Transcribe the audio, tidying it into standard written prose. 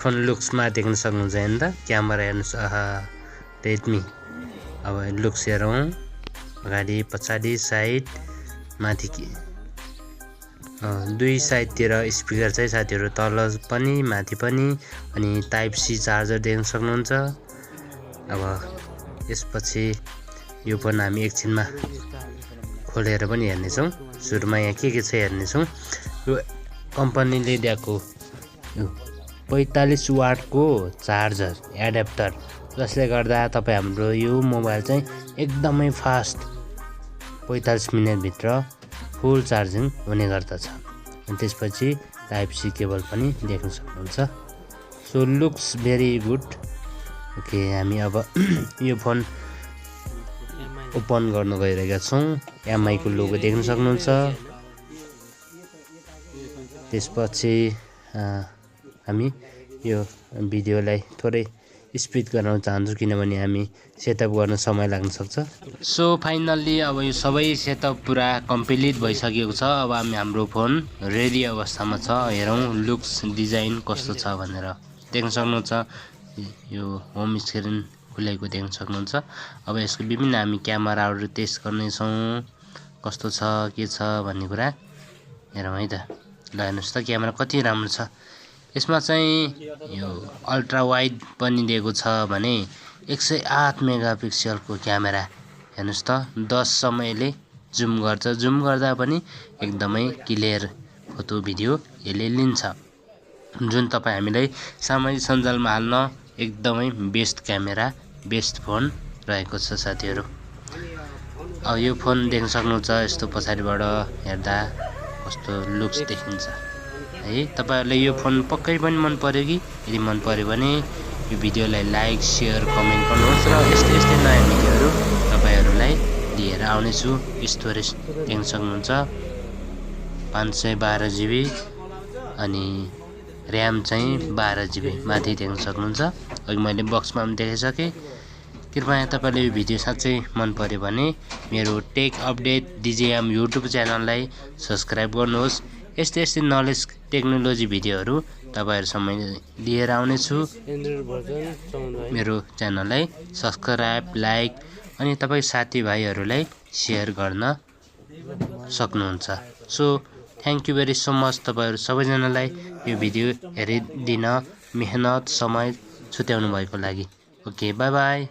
phone लुक्समा देख्न सक्नुहुन्छ हैन त क्यामेरा हेर्नुस् आहा रेडमी अब लुक्स हेरौँ अगाडि पछाडि साइड माथि दुई साइडतिर स्पिकर चाहिँ साथीहरु तल पनि माथि पनि अनि टाइप सी चार्जर देख्न सक्नुहुन्छ अब यसपछि यो फोन हामी एकछिनमा खोलेर पनि हेर्ने छौं सुरुमा यहाँ के छ हेर्ने छौं यो कम्पनीले दिएको 45 वाटको चार्जर एडाप्टर जसले गर्दा तपाई हाम्रो यो मोबाइल चाहिँ एकदमै फास्ट 45 मिनेट भित्र फुल चार्जिङ हुने गर्दछ अनि त्यसपछि टाइप सी केबल पनि देख्न सक्नुहुन्छ so looks very good okay हामी अब यो फोन ओपन गर्न गइरहेका छौं एमआई को लोगो देख्न सक्नुहुन्छ त्यसपछि हामी यो भिडियोलाई थोरै स्पिड गराउन चाहन्छु किनभने हामी सेटअप गर्न समय लाग्न सक्छ सो फाइनल्ली अब यो सबै सेटअप पुरा कम्प्लिट भइसकेको छ अब हाम्रो फोन रेडी अवस्थामा छ हेरौं लुक्स डिजाइन कस्तो छ भनेर देख्न सक्नुहुन्छ यो होम स्क्रिन खुलेको देख्न सक्नुहुन्छ अब यसको विभिन्न हामी क्यामेराहरु टेस्ट गर्ने छौं कस्तो छ के छ भन्ने कुरा हेरौं है त ल हेर्नुस् त क्यामेरा कति राम्रो छ यसमा चाहिँ यो अल्ट्रा वाइड पनि दिएको छ भने 108 मेगापिक्सलको क्यामेरा हेर्नुस् त 10 समयले जुम गर्छ जुम गर्दा पनि एकदमै क्लियर फोटो भिडियो यसले लिन्छ जुन तपाई हामीलाई सामाजिक सञ्जालमा हाल्न एकदमै बेस्ट क्यामेरा बेस्ट फोन रहेको छ साथीहरु अब यो फोन देख्न सक्नुहुन्छ यस्तो पछाडीबाट हेर्दा कस्तो लुक्स देखिन्छ है तपाईहरुले यो फोन पक्कै पनि मन पर्यो कि यदि मन पर्यो भने यो भिडियोलाई लाइक शेयर कमेन्ट गर्नुहोस् र यस्तै नयाँ भिडियोहरु तपाईहरुलाई लिएर आउने छु स्टोरेज देख्न सक्नुहुन्छ 512 GB अनि र्याम चाहिँ 12 GB माथि देख्न सक्नुहुन्छ अघि मैले बक्समा पनि देखाइसके कृपया तपाईले यो भिडियो साच्चै मन पर्यो भने मेरो टेक अपडेट DJM युट्युब च्यानललाई सब्स्क्राइब गर्नुहोस् यस्तै नलेज टेक्नोलोजी भिडियोहरु तपाईहरुसम्म लिएर आउने छु मेरो च्यानललाई सब्स्क्राइब लाइक अनि तपाई साथीभाइहरुलाई शेयर गर्न सक्नुहुन्छ so thank you very so much तपाईहरु सबैजनालाई यो भिडियो हेरिदिन मेहनत समय छुट्याउनु भएको लागि ओके बाइ बाइ